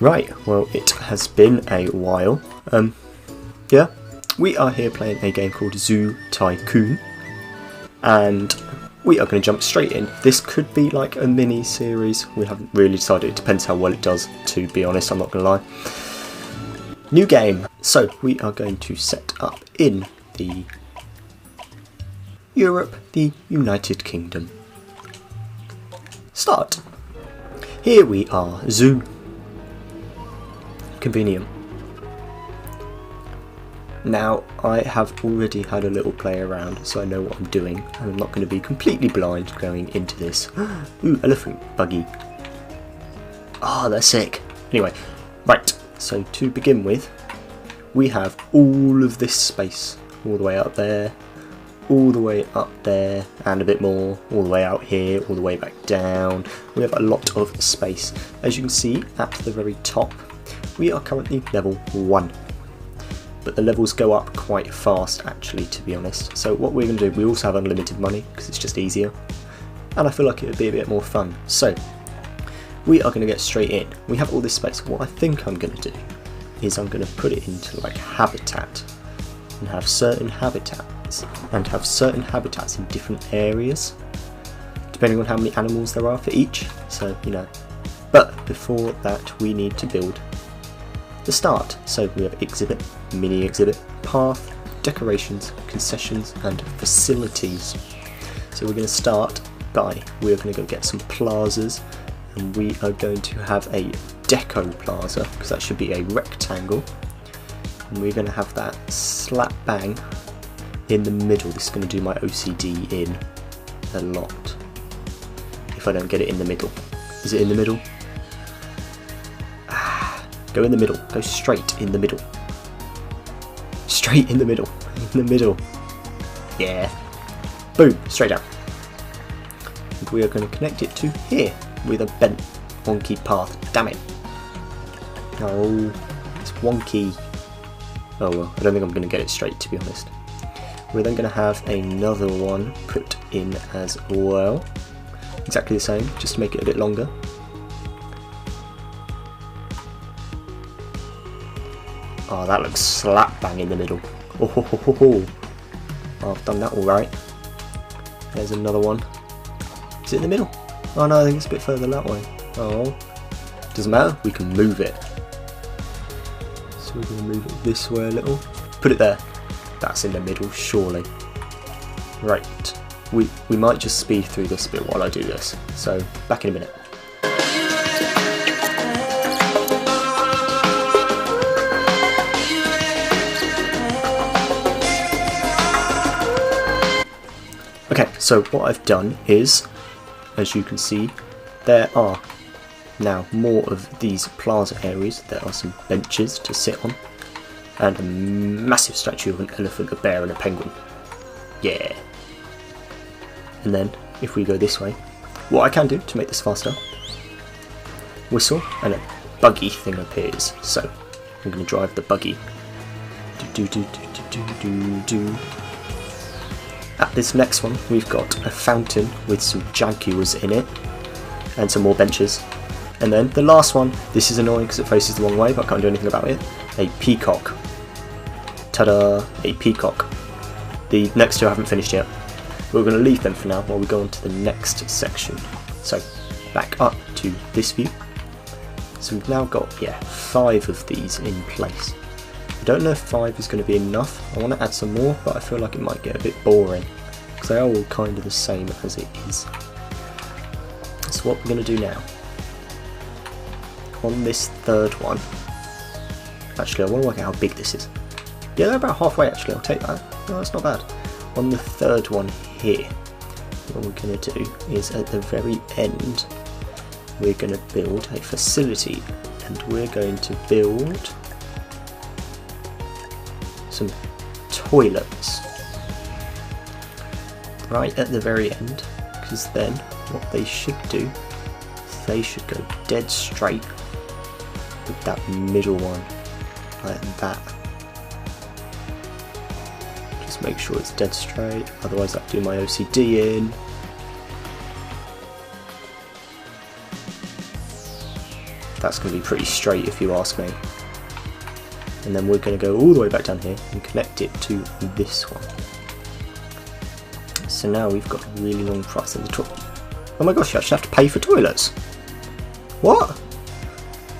Right, well, it has been a while. Yeah, we are here playing a game called Zoo Tycoon, and we are going to jump straight in. This could be like a mini series, we haven't really decided, it depends how well it does, to be honest, I'm not going to lie. New game, so we are going to set up in the Europe, the United Kingdom. Start. Here we are, Zoo. Convenient. Now, I have already had a little play around, so I know what I'm doing, and I'm not going to be completely blind going into this. Ooh, elephant buggy. Ah, they're sick. Anyway, right, so to begin with, we have all of this space, all the way up there, all the way up there, and a bit more, all the way out here, all the way back down. We have a lot of space. As you can see, at the very top, we are currently level 1. But the levels go up quite fast, actually, to be honest. So what we're going to do, we also have unlimited money, because it's just easier. And I feel like it would be a bit more fun. So, we are going to get straight in. We have all this space. What I think I'm going to do is I'm going to put it into, like, habitat. And have certain habitats. And have certain habitats in different areas. Depending on how many animals there are for each. So, you know. But before that, we need to build the start. So we have exhibit, mini exhibit, path, decorations, concessions and facilities. So we're going to start by, we're going to go get some plazas, and we are going to have a deco plaza, because that should be a rectangle, and we're going to have that slap bang in the middle. This is going to do my OCD in a lot if I don't get it in the middle. Is it in the middle? Go in the middle, go straight in the middle. Straight in the middle, in the middle. Yeah. Boom, straight down. And we are going to connect it to here with a bent, wonky path. Damn it. Oh, it's wonky. Oh well, I don't think I'm going to get it straight, to be honest. We're then going to have another one put in as well. Exactly the same, just to make it a bit longer. Oh, that looks slap bang in the middle. Oh, ho, ho, ho, ho. Oh, I've done that all right. There's another one. Is it in the middle? Oh no, I think it's a bit further that way. Oh, doesn't matter. We can move it. So we're going to move it this way a little. Put it there. That's in the middle, surely. Right. We might just speed through this bit while I do this. So back in a minute. Okay, so what I've done is, as you can see, there are now more of these plaza areas. There are some benches to sit on, and a massive statue of an elephant, a bear and a penguin. Yeah. And then, if we go this way, what I can do to make this faster, whistle, and a buggy thing appears. So, I'm going to drive the buggy. Do do do do do do do. At this next one, we've got a fountain with some jaguars in it, and some more benches. And then the last one, this is annoying because it faces the wrong way, but I can't do anything about it. A peacock. Ta-da! A peacock. The next two I haven't finished yet. We're going to leave them for now while we go on to the next section. So, back up to this view. So we've now got, yeah, 5 of these in place. I don't know if 5 is going to be enough. I want to add some more, but I feel like it might get a bit boring, because they are all kind of the same as it is. So what we're going to do now, on this third one, actually I want to work out how big this is. Yeah, they're about halfway actually, I'll take that. No, that's not bad. On the third one here, what we're going to do is at the very end, we're going to build a facility, and we're going to build some toilets right at the very end, because then what they should do is they should go dead straight with that middle one, like that. Just make sure it's dead straight, otherwise I'll do my OCD in. that's going to be pretty straight if you ask me. And then we're going to go all the way back down here and connect it to this one. So now we've got a really long price in the toilet. Oh my gosh, you actually have to pay for toilets. What?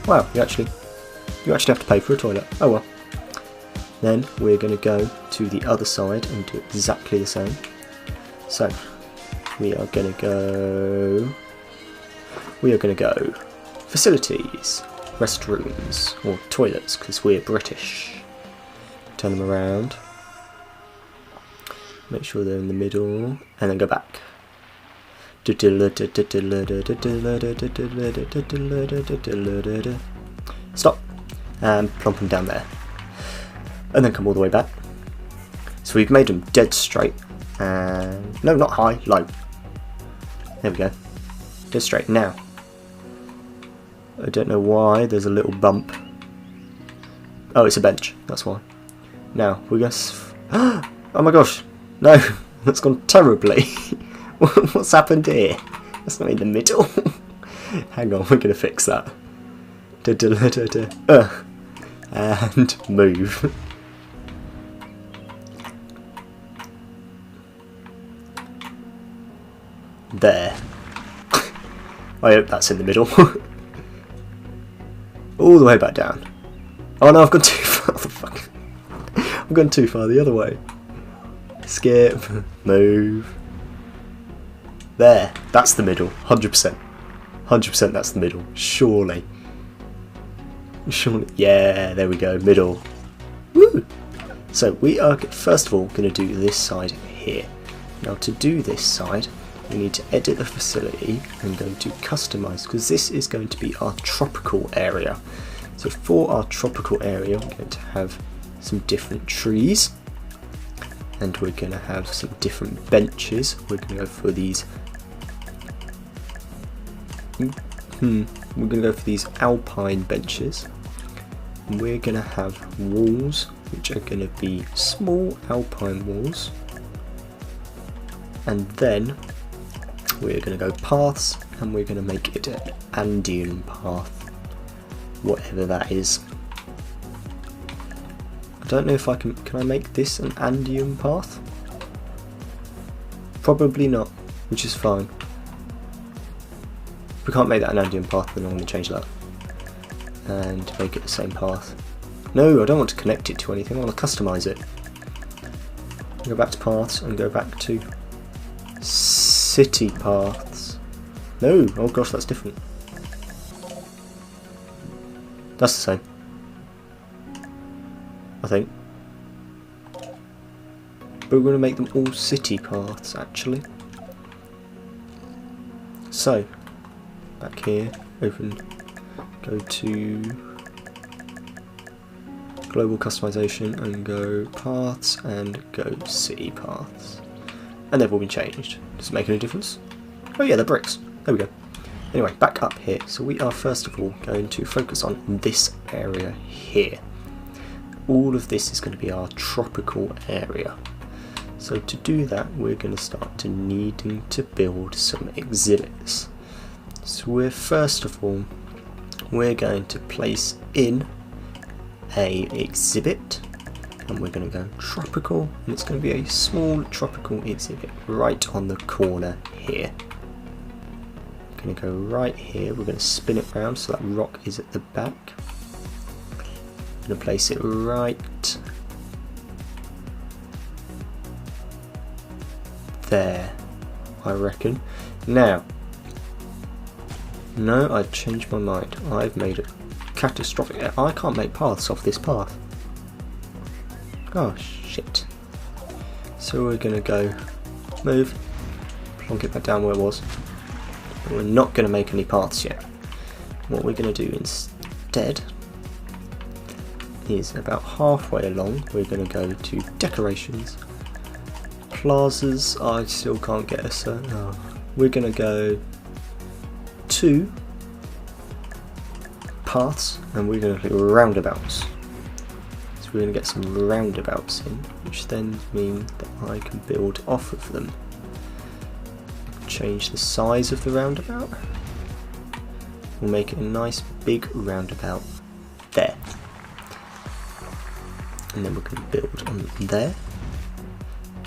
Wow, you actually have to pay for a toilet. Oh well. Then we're going to go to the other side and do exactly the same. So we are going to go facilities, restrooms, or toilets, because we're British. Turn them around. Make sure they're in the middle, and then go back. Stop, and plonk them down there. And then come all the way back. So we've made them dead straight, and no, not high, low. There we go, dead straight. Now, I don't know why there's a little bump. Oh, it's a bench, that's why. Now, we're going to... Oh my gosh, no, that's gone terribly. What's happened here? That's not in the middle. Hang on, we're going to fix that. And move. There. I hope that's in the middle. All the way back down. Oh no, I've gone too far. Fuck. I've gone too far the other way. Skip. Move. There. That's the middle. 100%. 100% that's the middle. Surely. Surely. Yeah, there we go. Middle. Woo! So we are first of all going to do this side here. Now to do this side, we need to edit the facility and go to customize, because this is going to be our tropical area. So for our tropical area, we're going to have some different trees, and we're going to have some different benches. We're going to go for these. We're going to go for these alpine benches. And we're going to have walls, which are going to be small alpine walls, and then we're going to go paths, and we're going to make it an Andean path, whatever that is. I don't know if I can I make this an Andean path? Probably not, which is fine. If we can't make that an Andean path, then I'm going to change that and make it the same path. No, I don't want to connect it to anything, I want to customize it. Go back to paths and go back to city paths. No, oh gosh, that's different. That's the same, I think. But we're going to make them all city paths actually. So, back here, open, go to global customization and go paths and go city paths. And they've all been changed. Does it make any difference? Oh yeah, they're bricks. There we go. Anyway, back up here. So we are first of all going to focus on this area here. All of this is going to be our tropical area. So to do that, we're going to start to needing to build some exhibits. So we're first of all, we're going to place in a exhibit, and we're going to go tropical, and it's going to be a small tropical exhibit right on the corner here. We're going to go right here, we're going to spin it round so that rock is at the back. I'm going to place it right there, I reckon. Now, no, I changed my mind. I've made it catastrophic. I can't make paths off this path. Oh shit. So we're going to go move, plonk it back down where it was. But we're not going to make any paths yet. What we're going to do instead is about halfway along, we're going to go to decorations, plazas. I still can't get a certain. Oh. We're going to go to paths, and we're going to do roundabouts. So we're going to get some roundabouts in, which then mean that I can build off of them. Change the size of the roundabout. we'll make it a nice big roundabout there. And then we're going to build on there.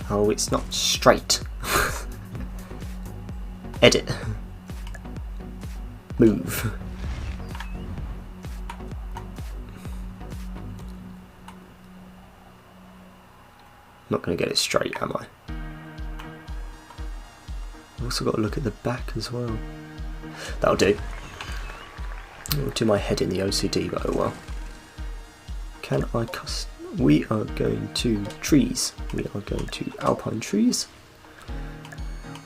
Oh, it's not straight. Edit. Move. Not going to get it straight, am I? I've also got to look at the back as well. That'll do. I'll do my head in the OCD, but oh well. Can I custom? We are going to trees. We are going to alpine trees.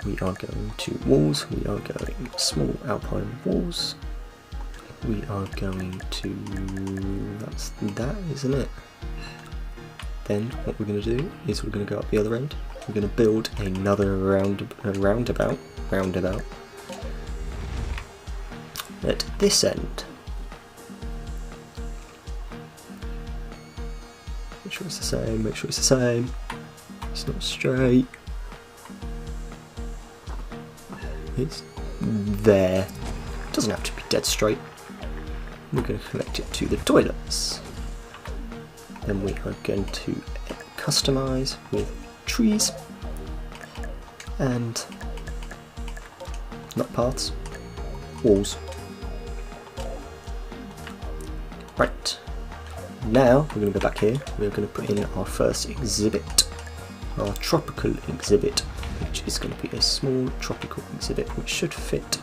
We are going to walls. We are going small alpine walls. We are going to, that's that, isn't it? Then what we're going to do is we're going to go up the other end. We're going to build another roundabout at this end. Make sure it's the same, make sure it's the same. It's not straight. It's there. It doesn't have to be dead straight. We're going to connect it to the toilets. Then we are going to customize with trees and not paths, walls. Right. Now we're going to go back here. We're going to put in our first exhibit, our tropical exhibit, which is going to be a small tropical exhibit which should fit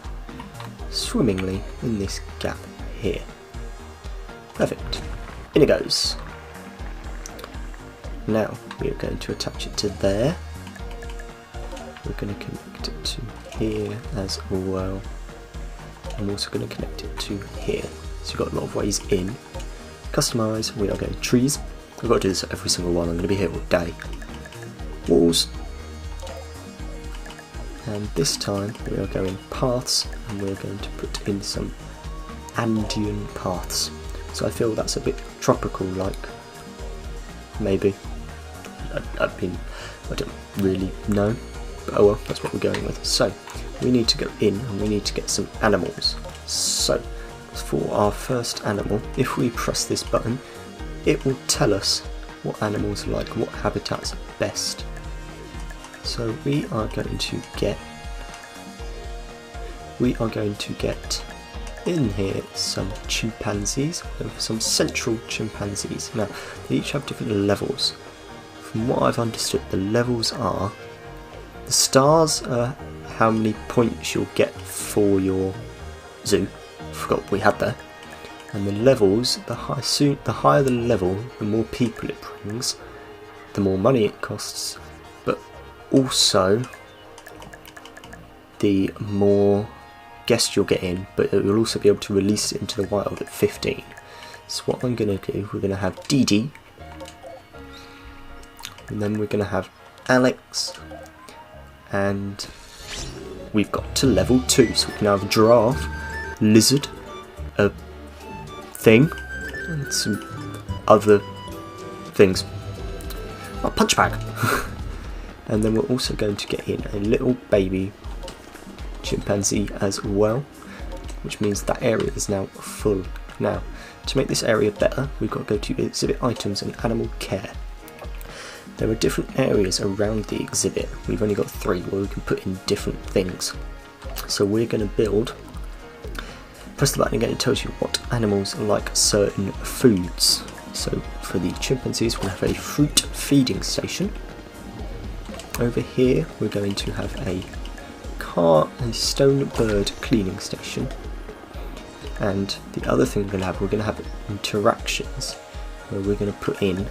swimmingly in this gap here. Perfect. In it goes. Now we are going to attach it to there. We're going to connect it to here as well. I'm also going to connect it to here. So you've got a lot of ways in. Customize, we are going trees. I've got to do this every single one, I'm going to be here all day. Walls. And this time we are going paths, and we're going to put in some Andean paths. So I feel that's a bit tropical like. Maybe. I don't really know. But oh well, that's what we're going with. So we need to go in and we need to get some animals. So for our first animal, if we press this button, it will tell us what animals like, what habitats are best. So we are going to get in here some chimpanzees, some central chimpanzees. Now they each have different levels. From what I've understood, the levels are, the stars are how many points you'll get for your zoo. I forgot what we had there. And the levels, the higher the level, the more people it brings, the more money it costs, but also the more guests you'll get in, but you'll also be able to release it into the wild at 15. So what I'm going to do, we're going to have Dee Dee, and then we're going to have Alex, and we've got to level 2, so we can have a giraffe, lizard, a thing, and some other things. Oh, punch bag! And then we're also going to get in a little baby chimpanzee as well, which means that area is now full. Now, to make this area better, we've got to go to exhibit items and animal care. There are different areas around the exhibit. We've only got 3 where we can put in different things. So we're going to build, press the button again, it tells you what animals like certain foods. So for the chimpanzees we'll have a fruit feeding station. Over here we're going to have a stone bird cleaning station. And the other thing we're going to have interactions, where we're going to put in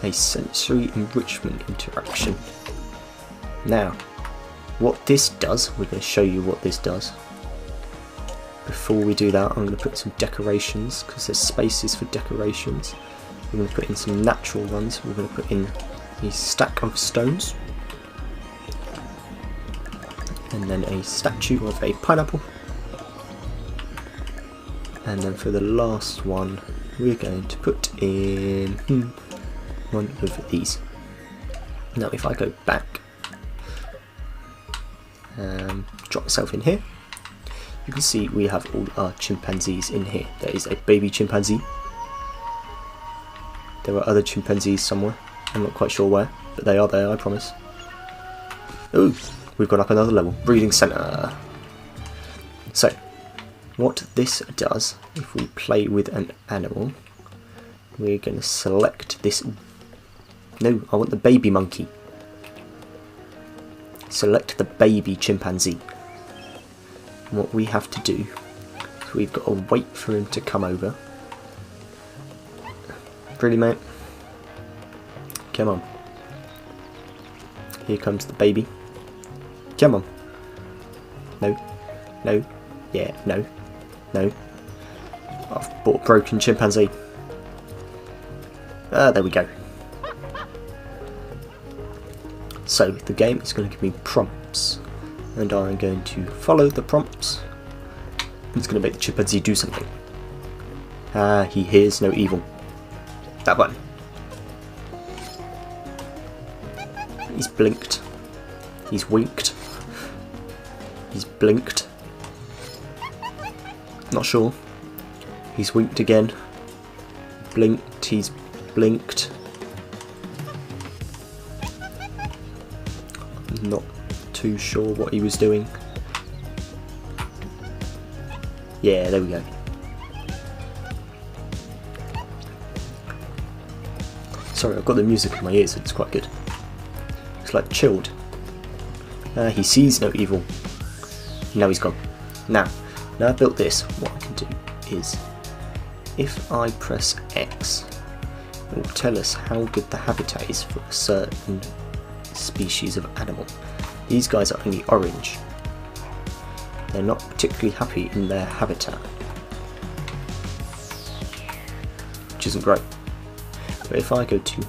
a sensory enrichment interaction. Now, what this does, we're going to show you what this does. Before we do that, I'm going to put some decorations, because there's spaces for decorations. We're going to put in some natural ones. We're going to put in a stack of stones, and then a statue of a pineapple. And then for the last one, we're going to put in one of these. Now if I go back, drop myself in here, you can see we have all our chimpanzees in here. There is a baby chimpanzee. There are other chimpanzees somewhere. I'm not quite sure where, but they are there, I promise. Ooh, we've gone up another level. Breeding centre. So, what this does, if we play with an animal, we're going to select this. No, I want the baby monkey. Select the baby chimpanzee. And what we have to do is we've got to wait for him to come over. Pretty mate. Come on. Here comes the baby. Come on. No. No. Yeah, no. No. I've bought a broken chimpanzee. Ah, there we go. So, the game is going to give me prompts. And I'm going to follow the prompts. It's going to make the chimpanzee do something. Ah, he hears no evil. That one. He's blinked. He's winked. He's blinked. Not sure. He's winked again. Blinked. He's blinked. Not too sure what he was doing. Yeah, there we go. Sorry, I've got the music in my ears, it's quite good. It's like chilled. He sees no evil. Now he's gone. Now I've built this, what I can do is, if I press X, it will tell us how good the habitat is for a certain species of animal. These guys are only orange. They're not particularly happy in their habitat, which isn't great. But if I go to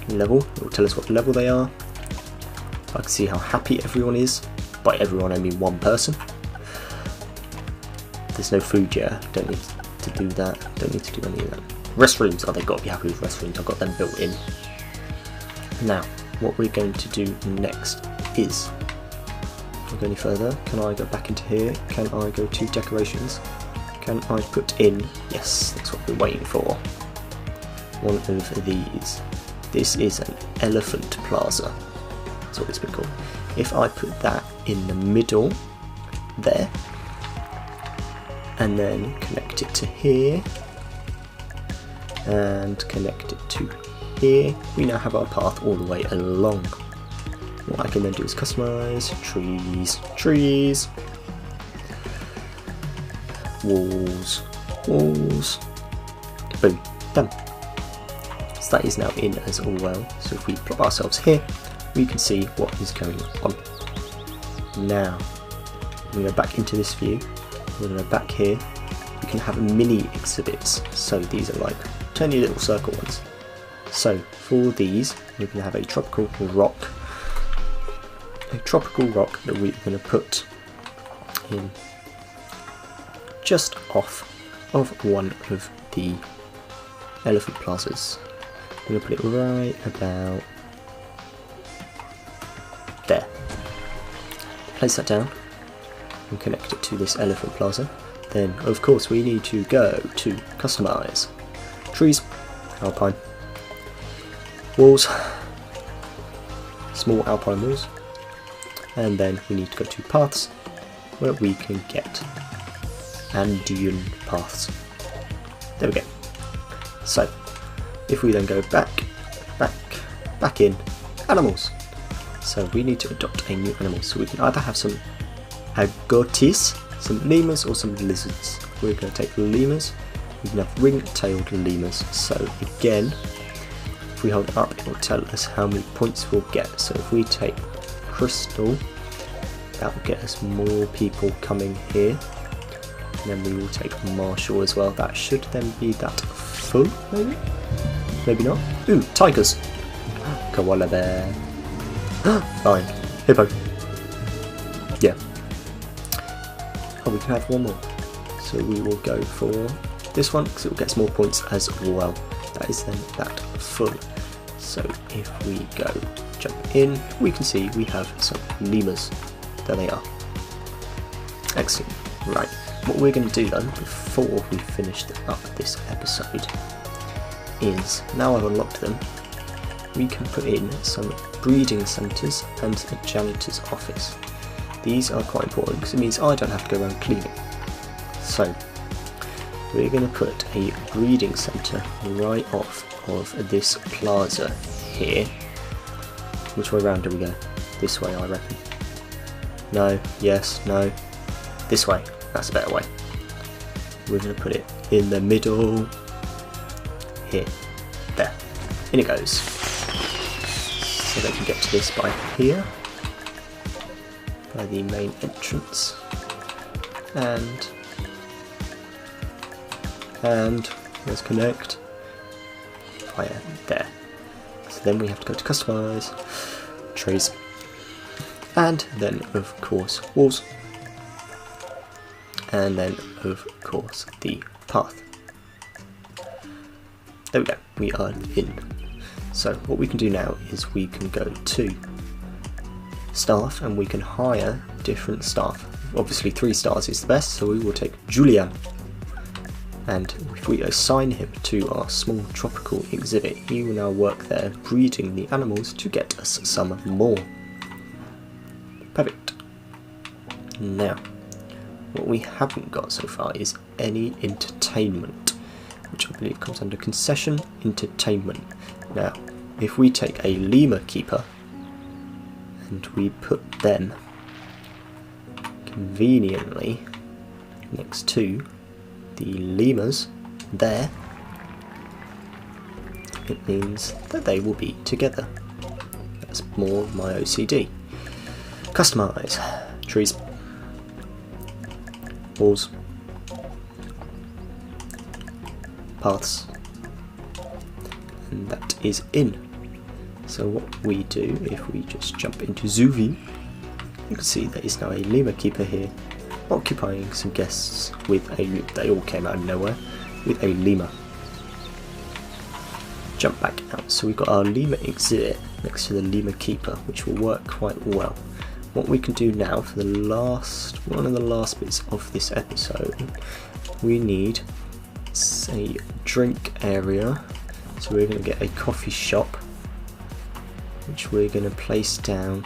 level, it will tell us what level they are. I can see how happy everyone is. By everyone I mean one person. There's no food yet, don't need to do that, don't need to do any of that. Restrooms, oh they've got to be happy with restrooms, I've got them built in. Now, what we're going to do next is, if I go any further, can I go back into here, can I go to decorations, can I put in, yes, that's what we're waiting for, one of these. This is an elephant plaza, that's what it's been called. If I put that in the middle, there, and then connect it to here, and connect it to here, we now have our path all the way along. What I can then do is customize trees, walls, boom, done. So that is now in as well. So if we plop ourselves here, we can see what is going on. Now, I'm going to go back into this view, we're going to go back here, we can have mini exhibits, so these are like tiny little circle ones. So for these, we're going to have a tropical rock that we're going to put in just off of one of the elephant plazas. I'm going to put it right about there. Place that down and connect it to this elephant plaza. Then of course we need to go to customize trees, alpine, walls, small alpine walls, and then we need to go to paths where we can get Andean paths. There we go. So if we then go back in animals, so we need to adopt a new animal, so we can either have some agotis, some lemurs, or some lizards. We're going to take lemurs. We can have ring-tailed lemurs, so again if we hold it up it will tell us how many points we'll get. So if we take crystal, that will get us more people coming here, and then we will take marshall as well. That should then be that full, maybe not. Ooh, tigers, koala bear, lion, hippo, yeah. Oh, we can have one more, so we will go for this one because it will get us more points as well. That is then that full. So if we go jump in, we can see we have some lemurs. There they are. Excellent. Right, what we're going to do then, before we finish up this episode, is, now I've unlocked them, we can put in some breeding centres and a janitor's office. These are quite important because it means I don't have to go around cleaning. So, we're going to put a breeding centre right off of this plaza here. Which way round do we go? This way, I reckon. No, yes, no. This way, that's a better way. We're going to put it in the middle. Here. There. In it goes. So they can get to this by here. By the main entrance. And let's connect via there. So then we have to go to customize, trees, and then of course walls, and then of course the path. There we go, we are in. So what we can do now is we can go to staff and we can hire different staff. Obviously 3 stars is the best, so we will take Julian. And if we assign him to our small tropical exhibit, he will now work there breeding the animals to get us some more. Perfect. Now, what we haven't got so far is any entertainment, which I believe comes under concession entertainment. Now, if we take a lemur keeper and we put them conveniently next to the lemurs there, it means that they will be together. That's more my OCD. Customize. Trees. Walls. Paths. And that is in. So what we do, if we just jump into Zoo View, you can see there is now a lemur keeper here, occupying some guests with a, they all came out of nowhere, with a lemur. Jump back out, so we've got our lemur exhibit next to the lemur keeper, which will work quite well. What we can do now for the last, one of the last bits of this episode, we need a drink area, so we're going to get a coffee shop, which we're going to place down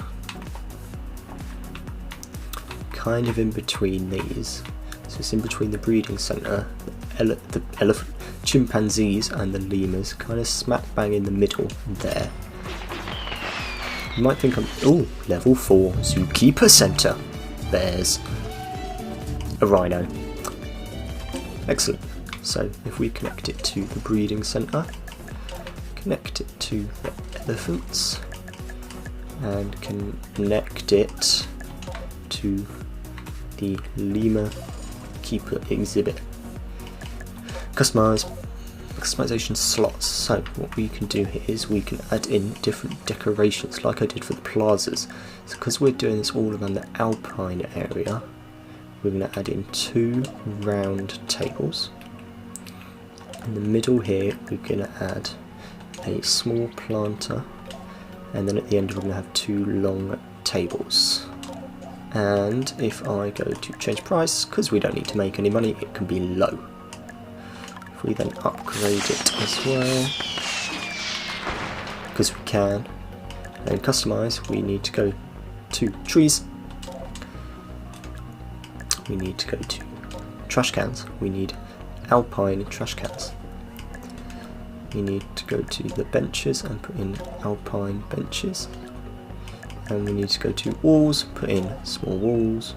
kind of in between these. So it's in between the breeding centre, the elephant, chimpanzees and the lemurs, kind of smack bang in the middle there. You might think I'm, oh, level 4 zookeeper centre. There's a rhino. Excellent. So if we connect it to the breeding centre, connect it to the elephants, and connect it to the lemur keeper exhibit. Customization slots. So what we can do here is we can add in different decorations like I did for the plazas. So because we're doing this all around the alpine area, we're going to add in 2 round tables. In the middle here we're going to add a small planter, and then at the end we're going to have 2 long tables. And if I go to change price, because we don't need to make any money, it can be low. If we then upgrade it as well, because we can, and customize, we need to go to trees, we need to go to trash cans, we need alpine trash cans, we need to go to the benches and put in alpine benches, and we need to go to walls, put in small walls.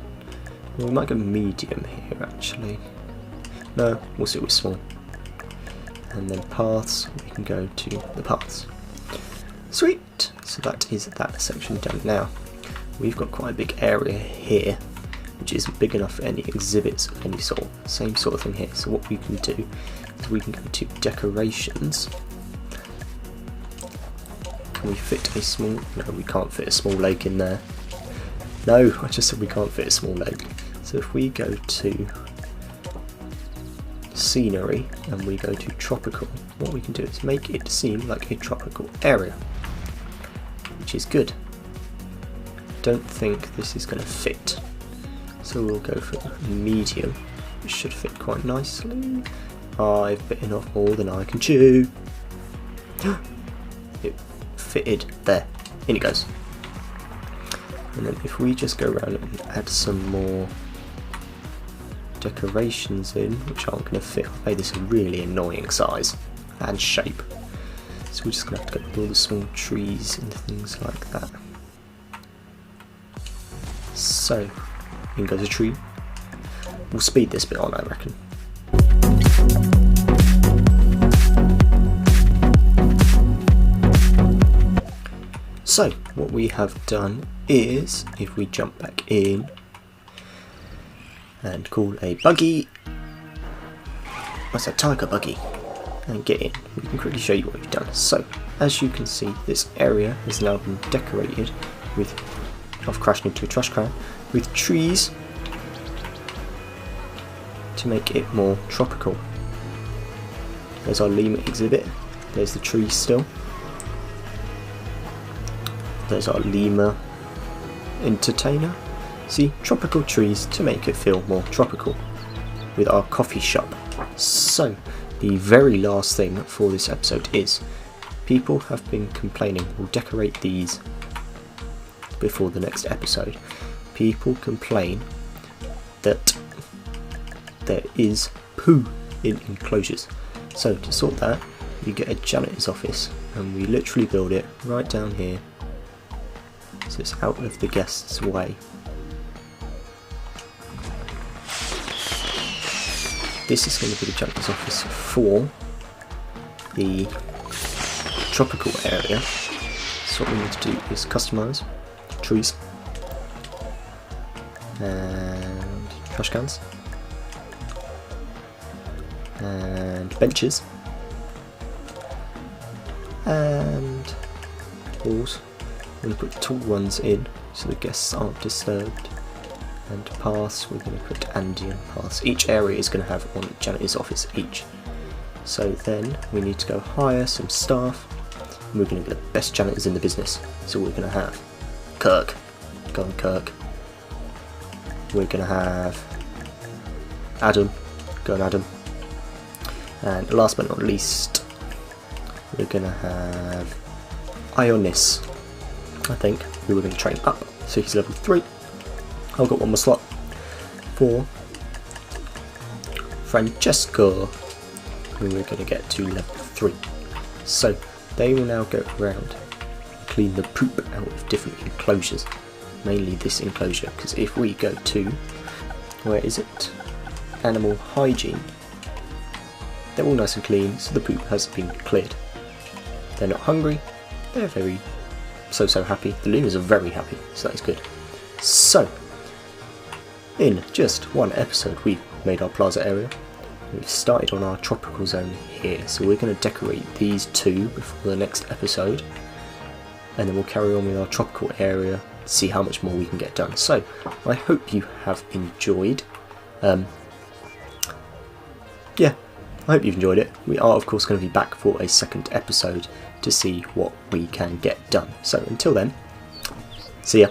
Well, we might go medium here actually. No, we'll sit with small. And then paths, we can go to the paths. Sweet! So that is that section done. Now, we've got quite a big area here, which isn't big enough for any exhibits of any sort. Same sort of thing here. So what we can do is we can go to decorations. Can we fit a small... No, we can't fit a small lake in there. No, I just said we can't fit a small lake. So if we go to scenery and we go to tropical, what we can do is make it seem like a tropical area, which is good. Don't think this is going to fit. So we'll go for medium. It should fit quite nicely. I've bitten off more than I can chew. It fitted there. In it goes. And then if we just go around and add some more decorations in, which aren't going to fit, I've made this a really annoying size and shape. So we're just going to have to get all the small trees and things like that. So, in goes a tree. We'll speed this bit on, I reckon. So, what we have done is, if we jump back in and call a buggy, that's a tiger buggy, and get in, we can quickly show you what we've done. So, as you can see, this area has now been decorated with, I've crashed into a trash can, with trees to make it more tropical. There's our lemur exhibit, there's the trees still. There's our lemur entertainer. See, tropical trees to make it feel more tropical with our coffee shop. So, the very last thing for this episode is, people have been complaining, we'll decorate these before the next episode. People complain that there is poo in enclosures. So to sort that, you get a janitor's office and we literally build it right down here so it's out of the guests' way. This is going to be the janitor's office for the tropical area. So what we need to do is customise trees and trash cans and benches and walls. We're going to put the tall ones in so the guests aren't disturbed, and paths, we're going to put Andean paths. Each area is going to have one janitor's office each. So then we need to go hire some staff, and we're going to get the best janitors in the business. So we're going to have Kirk, go on Kirk. We're going to have Adam, go on Adam. And last but not least, we're going to have Ionis, I think, who we're going to train up. So he's level 3. I've got one more slot for Francesco, who we're going to get to level 3. So they will now go around and clean the poop out of different enclosures, mainly this enclosure, because if we go to, where is it, animal hygiene, they're all nice and clean, so the poop has been cleared. They're not hungry, they're very so happy. The lemurs are very happy, so that is good. So, in just one episode we've made our plaza area. We've started on our tropical zone here, so we're going to decorate these two before the next episode, and then we'll carry on with our tropical area, see how much more we can get done. So, I hope you have enjoyed. Yeah, I hope you've enjoyed it. We are of course going to be back for a second episode to see what we can get done. So until then, see ya.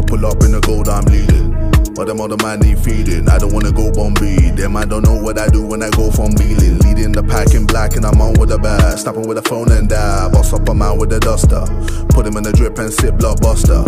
Pull up in the gold I'm leading. But them other man ain't feeding. I don't wanna go Bombay. Them I don't know what I do when I go from dealing. Leading the pack in black and I'm on with a bat. Snapping with a phone and dab. Boss up a man with a duster. Put him in the drip and sip blockbuster.